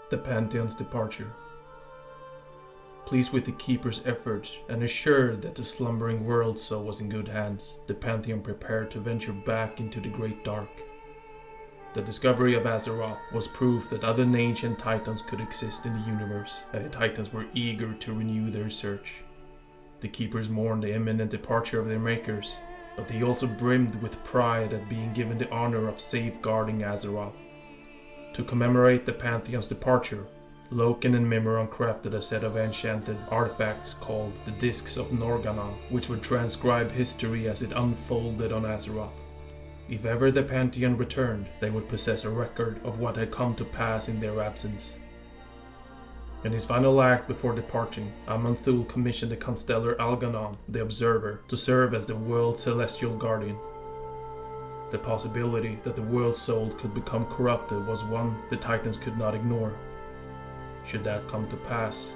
The Pantheon's departure. Pleased with the Keeper's efforts and assured that the slumbering world soul was in good hands, the Pantheon prepared to venture back into the Great Dark. The discovery of Azeroth was proof that other ancient titans could exist in the universe, and the titans were eager to renew their search. The Keepers mourned the imminent departure of their makers, but they also brimmed with pride at being given the honor of safeguarding Azeroth. To commemorate the Pantheon's departure, Loken and Mimiron crafted a set of enchanted artifacts called the Discs of Norgannon, which would transcribe history as it unfolded on Azeroth. If ever the Pantheon returned, they would possess a record of what had come to pass in their absence. In his final act before departing, Aman'Thul commissioned the constellar Algernon, the Observer, to serve as the world's celestial guardian. The possibility that the world's soul could become corrupted was one the Titans could not ignore. Should that come to pass,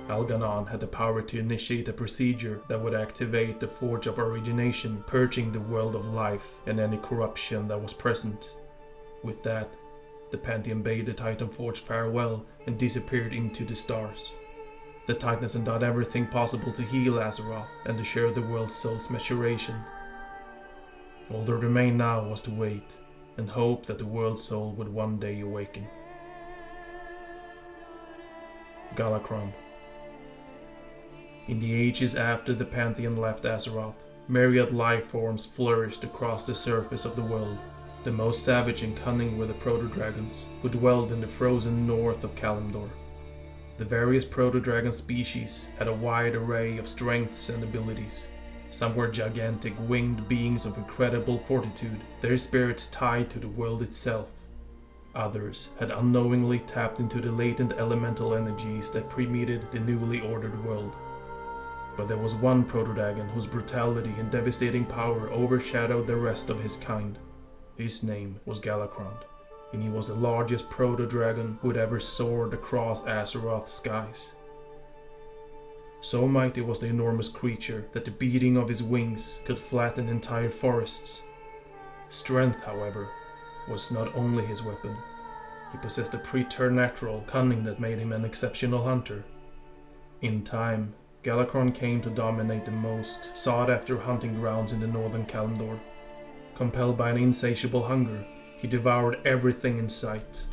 Algernon had the power to initiate a procedure that would activate the Forge of Origination, purging the world of life and any corruption that was present. With that, the Pantheon bade the Titan Forge farewell and disappeared into the stars. The Titans had done everything possible to heal Azeroth and to share the world's soul's maturation. All that remained now was to wait and hope that the world's soul would one day awaken. Galakrond. In the ages after the Pantheon left Azeroth, myriad life forms flourished across the surface of the world. The most savage and cunning were the proto-dragons, who dwelled in the frozen north of Kalimdor. The various proto-dragon species had a wide array of strengths and abilities. Some were gigantic winged beings of incredible fortitude, their spirits tied to the world itself. Others had unknowingly tapped into the latent elemental energies that permeated the newly ordered world. But there was one proto-dragon whose brutality and devastating power overshadowed the rest of his kind. His name was Galakrond, and he was the largest proto-dragon who had ever soared across Azeroth's skies. So mighty was the enormous creature that the beating of his wings could flatten entire forests. Strength, however, was not only his weapon. He possessed a preternatural cunning that made him an exceptional hunter. In time, Galakrond came to dominate the most sought-after hunting grounds in the northern Kalimdor. Compelled by an insatiable hunger, he devoured everything in sight.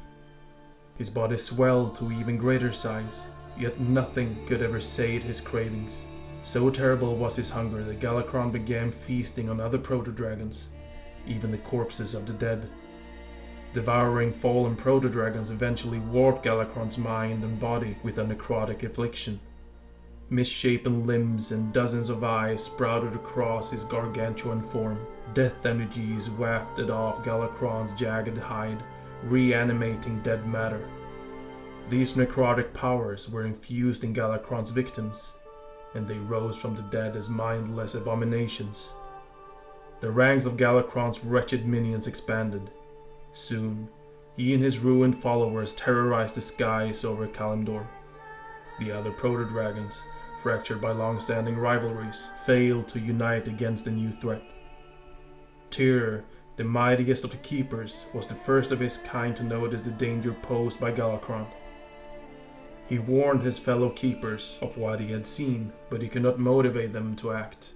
His body swelled to even greater size, yet nothing could ever sate his cravings. So terrible was his hunger that Galakrond began feasting on other proto-dragons, even the corpses of the dead. Devouring fallen proto-dragons eventually warped Galakrond's mind and body with a necrotic affliction. Misshapen limbs and dozens of eyes sprouted across his gargantuan form. Death energies wafted off Galakrond's jagged hide, reanimating dead matter. These necrotic powers were infused in Galakrond's victims, and they rose from the dead as mindless abominations. The ranks of Galakrond's wretched minions expanded. Soon, he and his ruined followers terrorized the skies over Kalimdor. The other proto-dragons, fractured by long-standing rivalries, failed to unite against the new threat. Tyr, the mightiest of the Keepers, was the first of his kind to notice the danger posed by Galakrond. He warned his fellow Keepers of what he had seen, but he could not motivate them to act.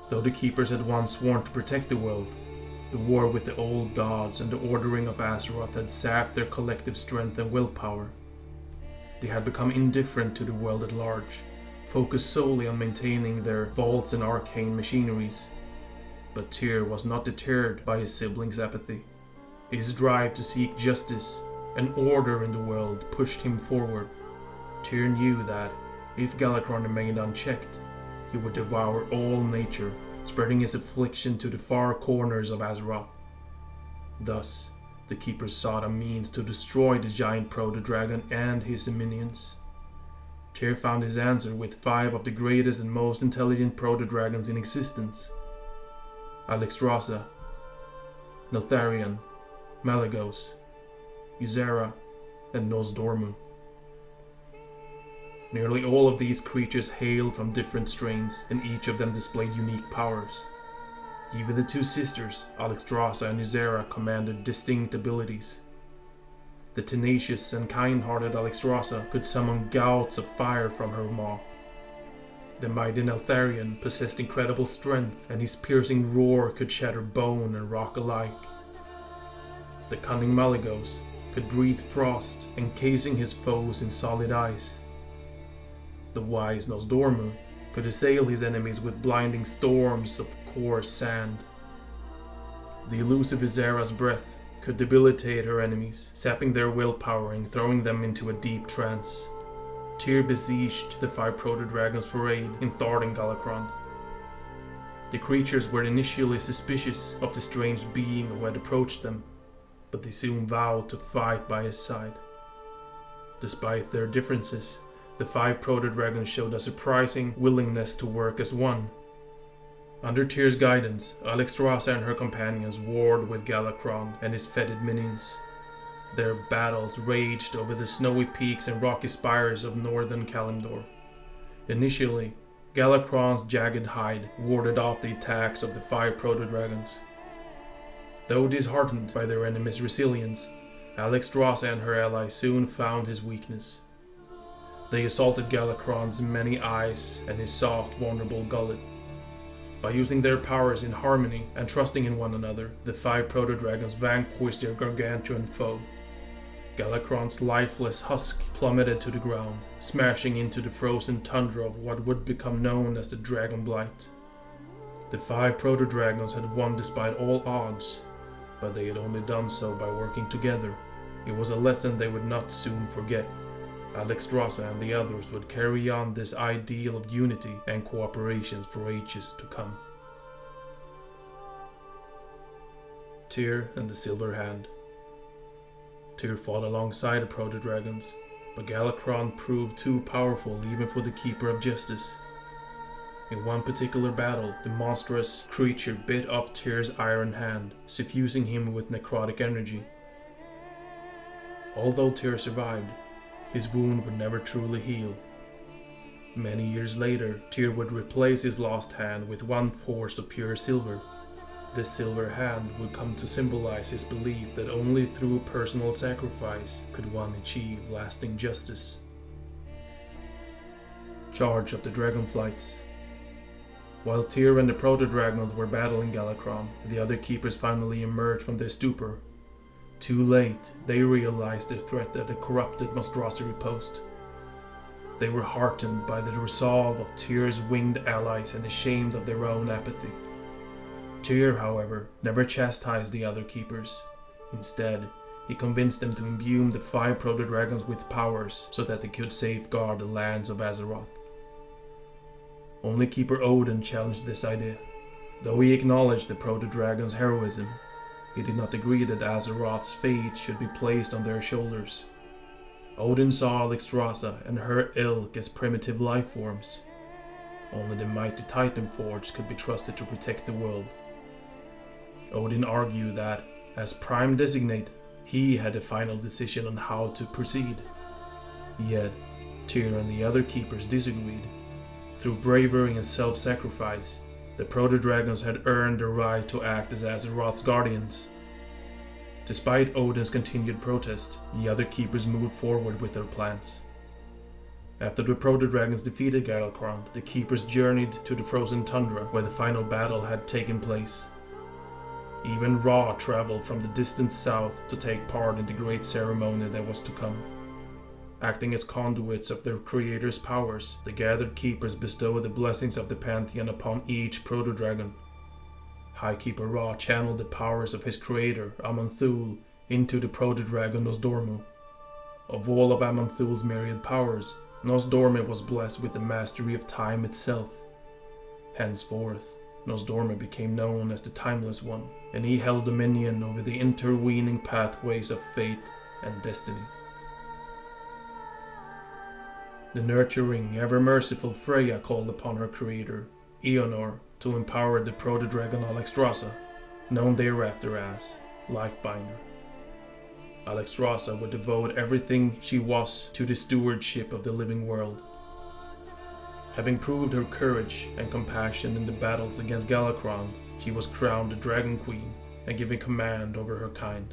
Though the Keepers had once sworn to protect the world, the war with the old gods and the ordering of Azeroth had sapped their collective strength and willpower. They had become indifferent to the world at large, focused solely on maintaining their vaults and arcane machineries. But Tyr was not deterred by his siblings' apathy. His drive to seek justice and order in the world pushed him forward. Tyr knew that, if Galakrond remained unchecked, he would devour all nature, spreading his affliction to the far corners of Azeroth. Thus, the Keepers sought a means to destroy the giant proto-dragon and his minions. Tyr found his answer with 5 of the greatest and most intelligent proto-dragons in existence: Alexstrasza, Neltharion, Malygos, Ysera, and Nosdormu. Nearly all of these creatures hailed from different strains, and each of them displayed unique powers. Even the 2 sisters, Alexstrasza and Ysera, commanded distinct abilities. The tenacious and kind-hearted RX'd could summon gouts of fire from her maw. The mighty Neltharion possessed incredible strength, and his piercing roar could shatter bone and rock alike. The cunning Malygos could breathe frost, encasing his foes in solid ice. The wise Nosdormu could assail his enemies with blinding storms of coarse sand. The elusive Ysera's breath could debilitate her enemies, sapping their willpower and throwing them into a deep trance. Tyr besieged the 5 proto-dragons for aid in thwarting Galakrond. The creatures were initially suspicious of the strange being who had approached them, but they soon vowed to fight by his side. Despite their differences, the 5 proto-dragons showed a surprising willingness to work as one. Under Tyr's guidance, RX'd and her companions warred with Galakrond and his fetid minions. Their battles raged over the snowy peaks and rocky spires of northern Kalimdor. Initially, Galakrond's jagged hide warded off the attacks of the 5 proto-dragons. Though disheartened by their enemy's resilience, RX'd and her allies soon found his weakness. They assaulted Galakrond's many eyes and his soft, vulnerable gullet. By using their powers in harmony and trusting in one another, the 5 proto-dragons vanquished their gargantuan foe. Galakrond's lifeless husk plummeted to the ground, smashing into the frozen tundra of what would become known as the Dragon Blight. The 5 proto-dragons had won despite all odds, but they had only done so by working together. It was a lesson they would not soon forget. RX'd and the others would carry on this ideal of unity and cooperation for ages to come. Tyr and the Silver Hand. Tyr fought alongside the proto-dragons, but Galakrond proved too powerful even for the Keeper of Justice. In one particular battle, the monstrous creature bit off Tyr's iron hand, suffusing him with necrotic energy. Although Tyr survived, his wound would never truly heal. Many years later, Tyr would replace his lost hand with one forged of pure silver. This silver hand would come to symbolize his belief that only through personal sacrifice could one achieve lasting justice. Charge of the Dragonflights. While Tyr and the proto-dragons were battling Galakrond, the other keepers finally emerged from their stupor. Too late, they realized the threat that had corrupted monstrosity post. They were heartened by the resolve of Tyr's winged allies and ashamed of their own apathy. Tyr, however, never chastised the other keepers. Instead, he convinced them to imbue the 5 proto-dragons with powers so that they could safeguard the lands of Azeroth. Only Keeper Odin challenged this idea. Though he acknowledged the proto-dragons' heroism, he did not agree that Azeroth's fate should be placed on their shoulders. Odin saw RX'd and her ilk as primitive life forms. Only the mighty Titanforge could be trusted to protect the world. Odin argued that, as Prime Designate, he had the final decision on how to proceed. Yet, Tyr and the other keepers disagreed. Through bravery and self-sacrifice, the proto-dragons had earned the right to act as Azeroth's guardians. Despite Odin's continued protest, the other keepers moved forward with their plans. After the proto-dragons defeated Galakrond, the keepers journeyed to the frozen tundra where the final battle had taken place. Even Ra traveled from the distant south to take part in the great ceremony that was to come. Acting as conduits of their creator's powers, the gathered keepers bestowed the blessings of the Pantheon upon each proto-dragon. High Keeper Ra channeled the powers of his creator, Aman'Thul, into the proto-dragon Nosdormu. Of all of Aman'Thul's myriad powers, Nosdormu was blessed with the mastery of time itself. Henceforth, Nosdormu became known as the Timeless One, and he held dominion over the intervening pathways of fate and destiny. The nurturing, ever-merciful Freya called upon her creator, Eonor, to empower the proto-dragon RX'd, known thereafter as Lifebinder. RX'd would devote everything she was to the stewardship of the living world. Having proved her courage and compassion in the battles against Galakrond, she was crowned the Dragon Queen and given command over her kind.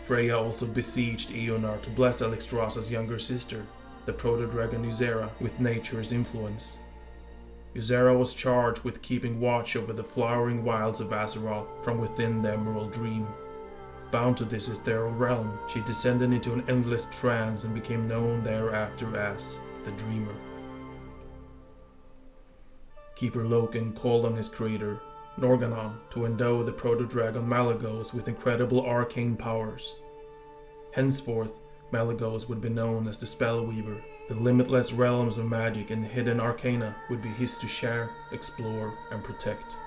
Freya also besieged Eonar to bless Alexstrasza's younger sister, the proto-dragon Ysera, with nature's influence. Ysera was charged with keeping watch over the flowering wilds of Azeroth from within the Emerald Dream. Bound to this ethereal realm, she descended into an endless trance and became known thereafter as the Dreamer. Keeper Loken called on his creator, Norgannon, to endow the proto-dragon Malygos with incredible arcane powers. Henceforth, Malygos would be known as the Spellweaver. The limitless realms of magic and hidden arcana would be his to share, explore, and protect.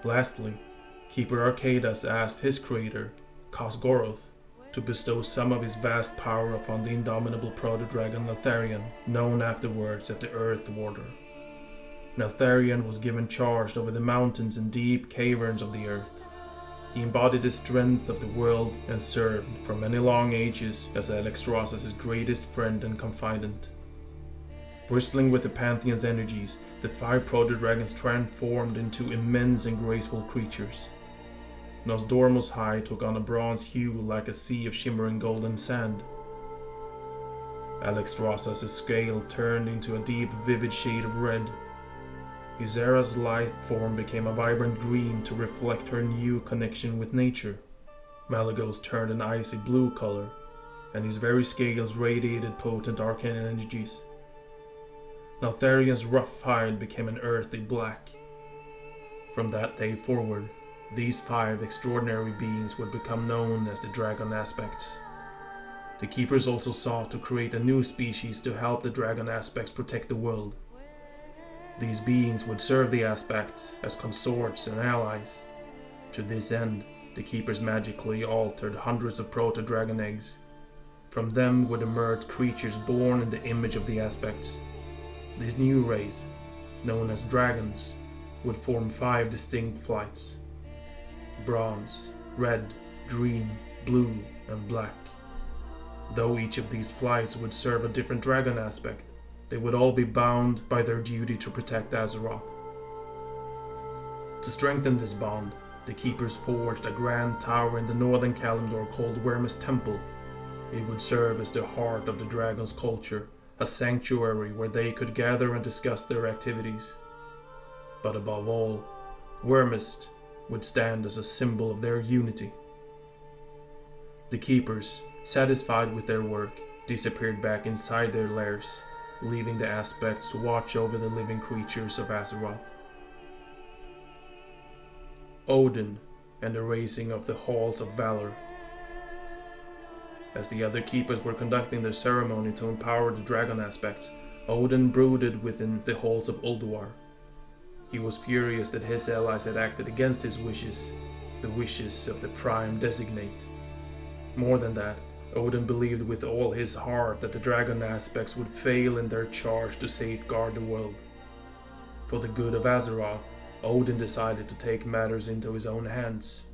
Lastly, Keeper Arcadas asked his creator, Khazgoroth, to bestow some of his vast power upon the indomitable proto-dragon Neltharion, known afterwards as the Earth Warder. Neltharion was given charge over the mountains and deep caverns of the earth. He embodied the strength of the world and served for many long ages as Alexstrasza's greatest friend and confidant. Bristling with the Pantheon's energies, the 5 proto-dragons transformed into immense and graceful creatures. Nosdormu's hide took on a bronze hue like a sea of shimmering golden sand. Alexstrasza's scale turned into a deep, vivid shade of red. Ysera's lithe form became a vibrant green to reflect her new connection with nature. Malygos turned an icy blue color, and his very scales radiated potent arcane energies. Neltharion's rough hide became an earthy black. From that day forward, these 5 extraordinary beings would become known as the Dragon Aspects. The Keepers also sought to create a new species to help the Dragon Aspects protect the world. These beings would serve the Aspects as consorts and allies. To this end, the Keepers magically altered hundreds of proto-dragon eggs. From them would emerge creatures born in the image of the Aspects. This new race, known as dragons, would form 5 distinct flights: bronze, red, green, blue, and black. Though each of these flights would serve a different dragon aspect, they would all be bound by their duty to protect Azeroth. To strengthen this bond, the Keepers forged a grand tower in the northern Kalimdor called Wyrm's Temple. It would serve as the heart of the dragon's culture, a sanctuary where they could gather and discuss their activities. But above all, Wyrmist would stand as a symbol of their unity. The Keepers, satisfied with their work, disappeared back inside their lairs, leaving the Aspects to watch over the living creatures of Azeroth. Odin and the raising of the Halls of Valor. As the other Keepers were conducting their ceremony to empower the Dragon Aspects, Odin brooded within the Halls of Ulduar. He was furious that his allies had acted against his wishes, the wishes of the Prime Designate. More than that, Odin believed with all his heart that the Dragon Aspects would fail in their charge to safeguard the world. For the good of Azeroth, Odin decided to take matters into his own hands.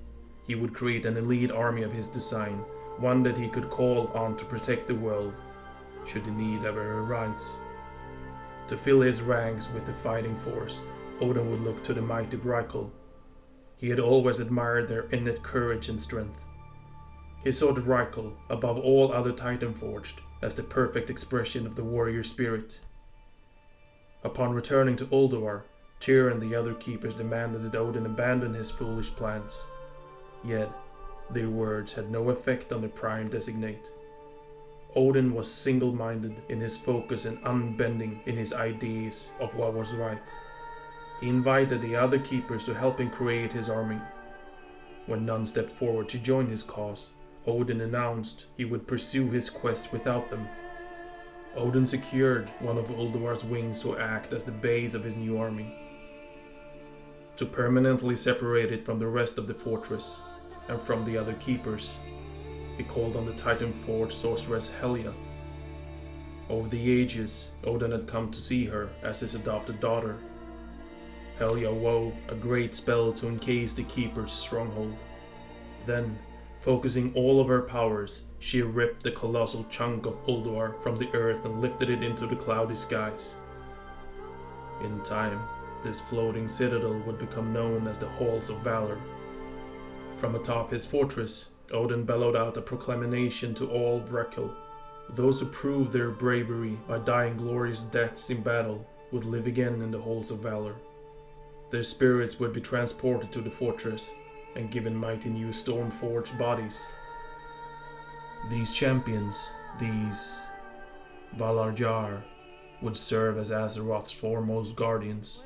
He would create an elite army of his design, one that he could call on to protect the world, should the need ever arise. To fill his ranks with the fighting force, Odin would look to the mighty Chronicle. He had always admired their innate courage and strength. He saw the Chronicle, above all other Titanforged, as the perfect expression of the warrior spirit. Upon returning to Ulduar, Tyr and the other Keepers demanded that Odin abandon his foolish plans. Yet, their words had no effect on the Prime Designate. Odin was single-minded in his focus and unbending in his ideas of what was right. He invited the other Keepers to help him create his army. When none stepped forward to join his cause, Odin announced he would pursue his quest without them. Odin secured one of Ulduar's wings to act as the base of his new army. To permanently separate it from the rest of the fortress, and from the other Keepers, he called on the Titanforged sorceress Helya. Over the ages, Odin had come to see her as his adopted daughter. Helya wove a great spell to encase the Keeper's stronghold. Then, focusing all of her powers, she ripped the colossal chunk of Ulduar from the earth and lifted it into the cloudy skies. In time, this floating citadel would become known as the Halls of Valor. From atop his fortress, Odin bellowed out a proclamation to all Vrakel. Those who proved their bravery by dying glorious deaths in battle would live again in the halls of valor. Their spirits would be transported to the fortress and given mighty new storm-forged bodies. These champions, these Valarjar, would serve as Azeroth's foremost guardians.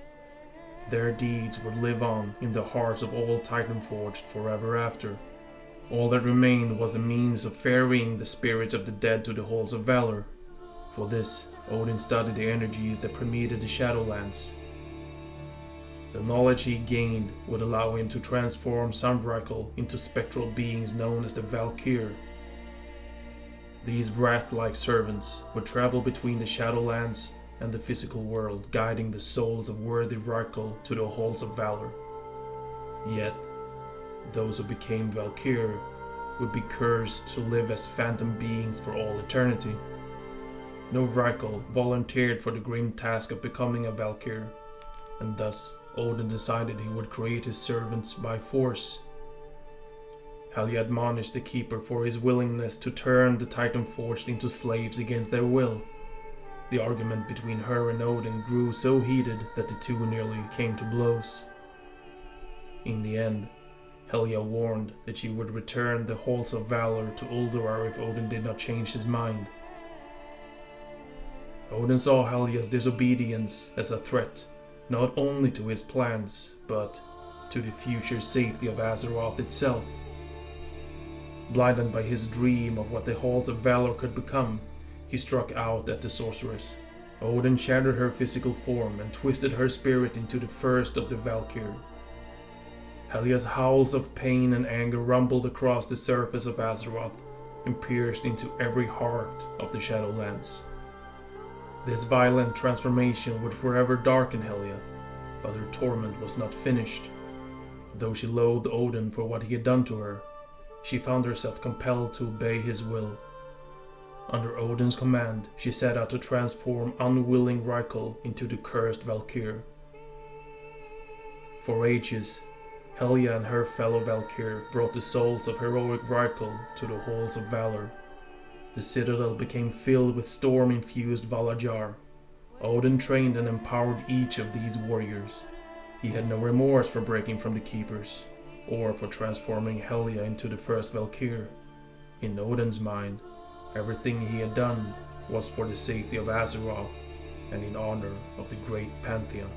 Their deeds would live on in the hearts of all Titanforged forever after. All that remained was a means of ferrying the spirits of the dead to the halls of valor. For this, Odin studied the energies that permeated the Shadowlands. The knowledge he gained would allow him to transform some Vrakel into spectral beings known as the Valkyr. These wrath-like servants would travel between the Shadowlands and the physical world, guiding the souls of worthy Vrakel to the halls of valor. Yet, those who became Valkyr would be cursed to live as phantom beings for all eternity. No Vrakel volunteered for the grim task of becoming a Valkyr, and thus Odin decided he would create his servants by force. Helya admonished the Keeper for his willingness to turn the Titanforged into slaves against their will. The argument between her and Odin grew so heated that the two nearly came to blows. In the end, Helya warned that she would return the halls of valor to Ulduar if Odin did not change his mind. Odin saw Helya's disobedience as a threat, not only to his plans, but to the future safety of Azeroth itself. Blinded by his dream of what the halls of valor could become, he struck out at the sorceress. Odin shattered her physical form and twisted her spirit into the first of the Valkyr. Helya's howls of pain and anger rumbled across the surface of Azeroth and pierced into every heart of the Shadowlands. This violent transformation would forever darken Helya, but her torment was not finished. Though she loathed Odin for what he had done to her, she found herself compelled to obey his will. Under Odin's command, she set out to transform unwilling Vrakel into the cursed Valkyr. For ages, Helya and her fellow Valkyr brought the souls of heroic Vrakel to the halls of valor. The citadel became filled with storm-infused Valarjar. Odin trained and empowered each of these warriors. He had no remorse for breaking from the Keepers, or for transforming Helya into the first Valkyr. In Odin's mind, everything he had done was for the safety of Azeroth and in honor of the great Pantheon.